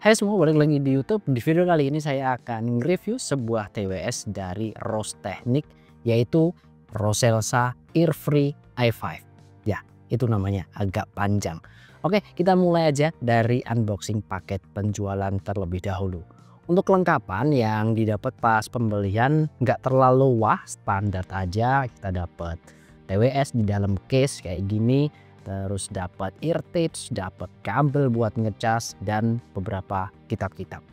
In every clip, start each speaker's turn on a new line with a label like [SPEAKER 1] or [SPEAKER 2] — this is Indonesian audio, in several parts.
[SPEAKER 1] Hai semua, balik lagi di YouTube. Di video kali ini saya akan review sebuah TWS dari Rose Technic, yaitu Roselsa Airfree i5. Ya, itu namanya agak panjang. Oke, kita mulai aja dari unboxing paket penjualan terlebih dahulu. Untuk kelengkapan yang didapat pas pembelian nggak terlalu wah, standar aja. Kita dapat TWS di dalam case kayak gini. Terus dapat ear tips, dapat kabel buat ngecas, dan beberapa kitab-kitab.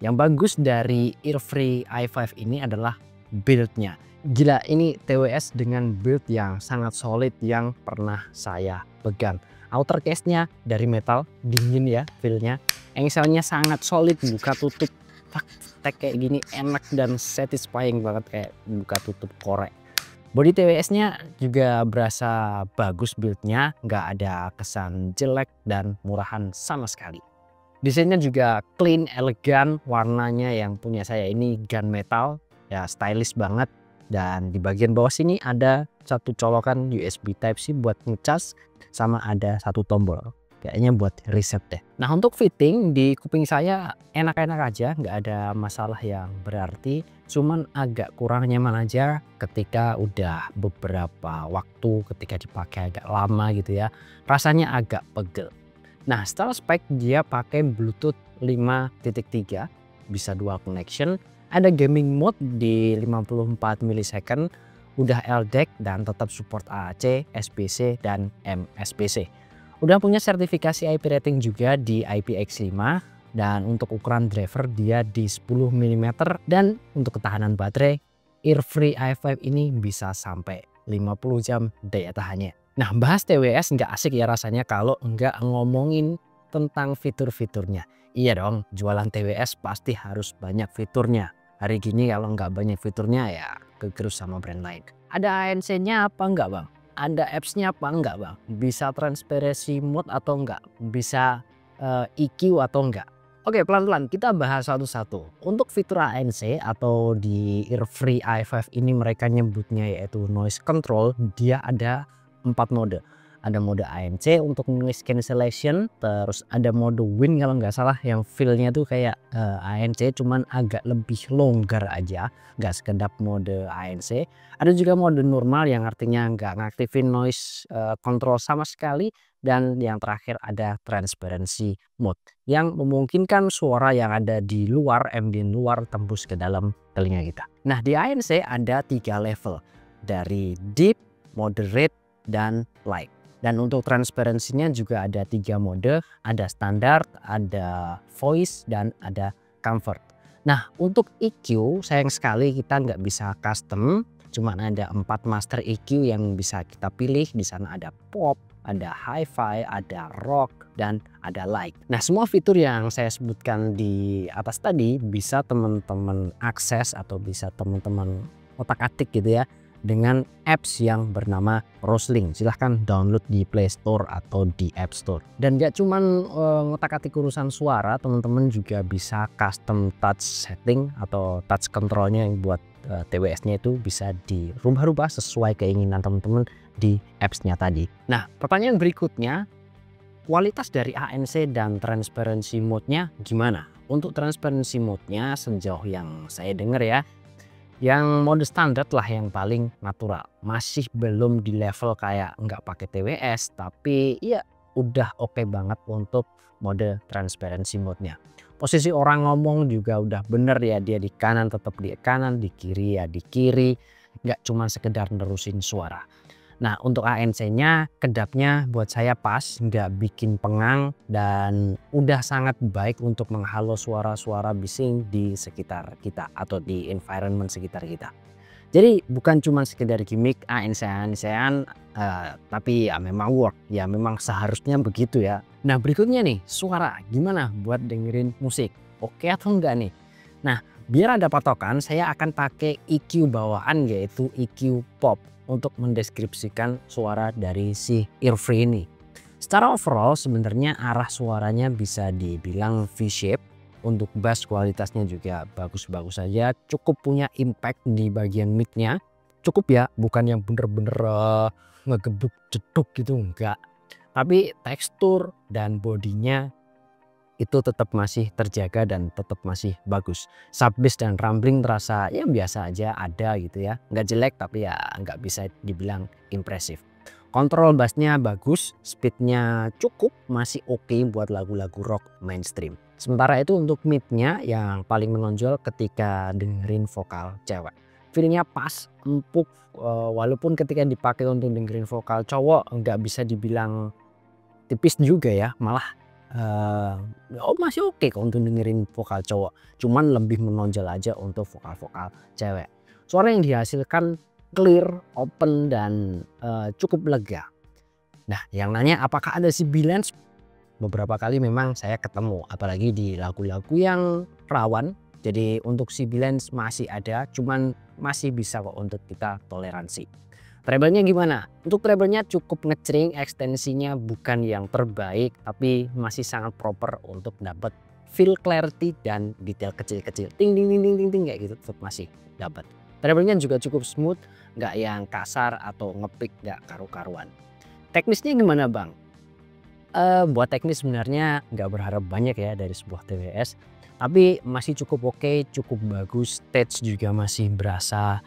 [SPEAKER 1] Yang bagus dari Airfree i5 ini adalah build-nya. Gila, ini TWS dengan build yang sangat solid yang pernah saya pegang. Outer case-nya dari metal, dingin ya feel-nya. Engselnya sangat solid, buka tutup kayak gini enak dan satisfying banget, kayak buka tutup korek. Bodi TWS-nya juga berasa bagus build-nya, nggak ada kesan jelek dan murahan sama sekali. Desainnya juga clean, elegan, warnanya yang punya saya ini gunmetal, ya stylish banget. Dan di bagian bawah sini ada satu colokan USB Type-C buat ngecas, sama ada satu tombol. Kayaknya buat reset deh. Nah, untuk fitting di kuping saya enak-enak aja, nggak ada masalah yang berarti. Cuman agak kurang nyaman aja ketika udah beberapa waktu, ketika dipakai agak lama gitu ya. Rasanya agak pegel. Nah, setelah spek dia pakai Bluetooth 5.3, bisa dual connection. Ada gaming mode di 54 millisecond, udah LDAC dan tetap support AAC, SBC, dan MSBC. Udah punya sertifikasi IP rating juga di IPX5, dan untuk ukuran driver dia di 10 mm, dan untuk ketahanan baterai Airfree i5 ini bisa sampai 50 jam daya tahannya. Nah, bahas TWS nggak asik ya rasanya kalau nggak ngomongin tentang fitur-fiturnya. Iya dong, jualan TWS pasti harus banyak fiturnya. Hari gini kalau nggak banyak fiturnya ya kegerus sama brand lain. Ada ANC-nya apa enggak bang? Ada apps-nya apa enggak bang? Bisa transparency mode atau enggak? Bisa EQ atau enggak? Oke, pelan-pelan kita bahas satu-satu. Untuk fitur ANC atau di Airfree i5 ini mereka nyebutnya yaitu noise control, dia ada 4 mode. Ada mode ANC untuk noise cancellation, terus ada mode wind kalau nggak salah yang feel-nya tuh kayak ANC cuman agak lebih longgar aja, nggak sekedap mode ANC. Ada juga mode normal yang artinya nggak ngaktifin noise control sama sekali, dan yang terakhir ada transparency mode yang memungkinkan suara yang ada di luar, ambient luar, tembus ke dalam telinga kita. Nah, di ANC ada 3 level, dari deep, moderate, dan light. Dan untuk transparansinya juga ada 3 mode, ada standar, ada voice, dan ada comfort. Nah, untuk EQ sayang sekali kita nggak bisa custom, cuma ada 4 master EQ yang bisa kita pilih. Di sana ada pop, ada hi-fi, ada rock, dan ada light. Nah, semua fitur yang saya sebutkan di atas tadi bisa teman-teman akses atau bisa teman-teman otak-atik gitu ya dengan apps yang bernama Roselink. Silahkan download di Play Store atau di App Store. Dan gak cuman ngotak-atik urusan suara, teman-teman juga bisa custom touch setting atau touch controlnya yang buat TWS-nya itu bisa dirubah-rubah sesuai keinginan teman-teman di apps-nya tadi. Nah, pertanyaan berikutnya, kualitas dari ANC dan transparency mode-nya gimana? Untuk transparency mode-nya sejauh yang saya dengar ya, yang mode standar lah yang paling natural. Masih belum di level kayak nggak pakai TWS, tapi ya udah oke banget untuk mode transparency mode-nya. Posisi orang ngomong juga udah bener ya, dia di kanan tetap di kanan, di kiri ya di kiri, nggak cuma sekedar nerusin suara. Nah, untuk ANC-nya kedapnya buat saya pas, nggak bikin pengang, dan udah sangat baik untuk menghalau suara-suara bising di sekitar kita atau di environment sekitar kita. Jadi bukan cuma sekedar gimmick ANC-ANC-an, tapi ya memang work, ya memang seharusnya begitu ya. Nah, berikutnya nih, suara gimana buat dengerin musik? Oke atau enggak nih? Nah, biar ada patokan, saya akan pakai EQ bawaan yaitu EQ pop untuk mendeskripsikan suara dari si Airfree ini. Secara overall sebenarnya arah suaranya bisa dibilang V-shape. Untuk bass kualitasnya juga bagus-bagus saja, cukup punya impact di bagian mic-nya. Cukup ya, bukan yang bener-bener ngegebuk jeduk gitu, enggak. Tapi tekstur dan bodinya itu tetap masih terjaga dan tetap masih bagus. Sub bass dan rumbling terasa ya biasa aja ada gitu ya, nggak jelek tapi ya nggak bisa dibilang impresif. Kontrol bassnya bagus, speednya cukup, masih oke buat lagu-lagu rock mainstream. Sementara itu untuk midnya yang paling menonjol ketika dengerin vokal cewek. Feelnya pas, empuk, walaupun ketika dipakai untuk dengerin vokal cowok nggak bisa dibilang tipis juga ya, malah masih oke kok untuk dengerin vokal cowok. Cuman lebih menonjol aja untuk vokal-vokal cewek. Suara yang dihasilkan clear, open, dan cukup lega. Nah, yang nanya apakah ada sibilance? Beberapa kali memang saya ketemu, apalagi di lagu-lagu yang rawan. Jadi untuk sibilance masih ada, cuman masih bisa kok untuk kita toleransi. Treble-nya gimana? Untuk treble-nya cukup ngecering, ekstensinya bukan yang terbaik, tapi masih sangat proper untuk dapat feel clarity dan detail kecil-kecil. Ting ting ting ting ting ting kayak gitu tetap masih dapat. Treble-nya juga cukup smooth, nggak yang kasar atau ngepick nggak karu-karuan. Teknisnya gimana bang? Buat teknis sebenarnya nggak berharap banyak ya dari sebuah TWS, tapi masih cukup oke, cukup bagus. Stage juga masih berasa,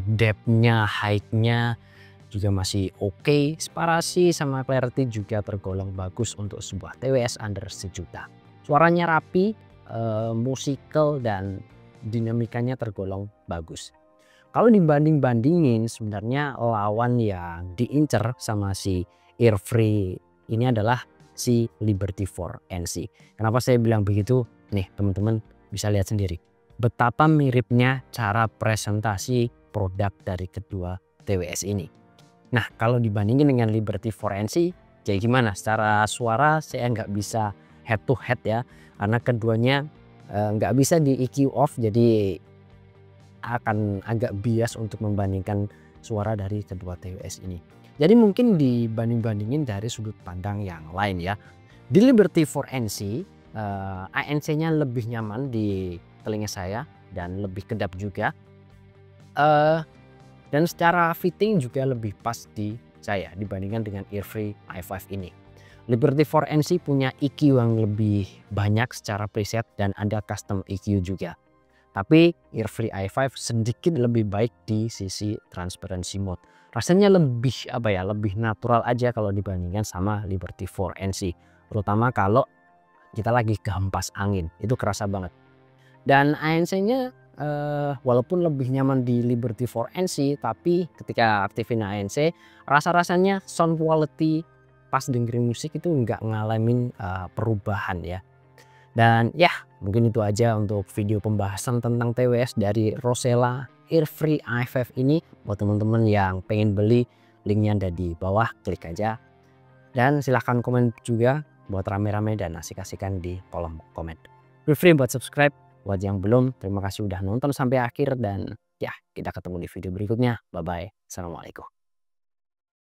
[SPEAKER 1] depth-nya, height-nya juga masih oke. Separasi sama clarity juga tergolong bagus untuk sebuah TWS under sejuta. Suaranya rapi, musikal, dan dinamikanya tergolong bagus. Kalau dibanding-bandingin sebenarnya lawan yang diincer sama si Earfree ini adalah si Liberty 4 NC. Kenapa saya bilang begitu? Nih teman-teman bisa lihat sendiri betapa miripnya cara presentasi produk dari kedua TWS ini. Nah kalau dibandingin dengan Liberty 4 NC jadi gimana? Secara suara saya nggak bisa head to head ya, karena keduanya nggak bisa di EQ off, jadi akan agak bias untuk membandingkan suara dari kedua TWS ini. Jadi mungkin dibanding-bandingin dari sudut pandang yang lain ya. Di Liberty 4NC, ANC-nya lebih nyaman di telinga saya dan lebih kedap juga. Dan secara fitting juga lebih pas di saya dibandingkan dengan Earfree i5 ini. Liberty 4NC punya EQ yang lebih banyak secara preset dan ada custom EQ juga. Tapi Earfree i5 sedikit lebih baik di sisi transparency mode. Rasanya lebih lebih natural aja kalau dibandingkan sama Liberty 4NC. Terutama kalau kita lagi kehempas angin, itu kerasa banget. Dan ANC-nya walaupun lebih nyaman di Liberty 4NC, tapi ketika aktifin ANC, rasa-rasanya sound quality pas dengerin musik itu nggak ngalamin perubahan ya. Dan ya mungkin itu aja untuk video pembahasan tentang TWS dari Rosella Earfree i5 ini. Buat teman-teman yang pengen beli, linknya ada di bawah, klik aja. Dan silahkan komen juga buat rame-rame dan asik-asikan di kolom komen. Feel free buat subscribe. Buat yang belum, terima kasih udah nonton sampai akhir. Dan ya kita ketemu di video berikutnya. Bye bye. Assalamualaikum.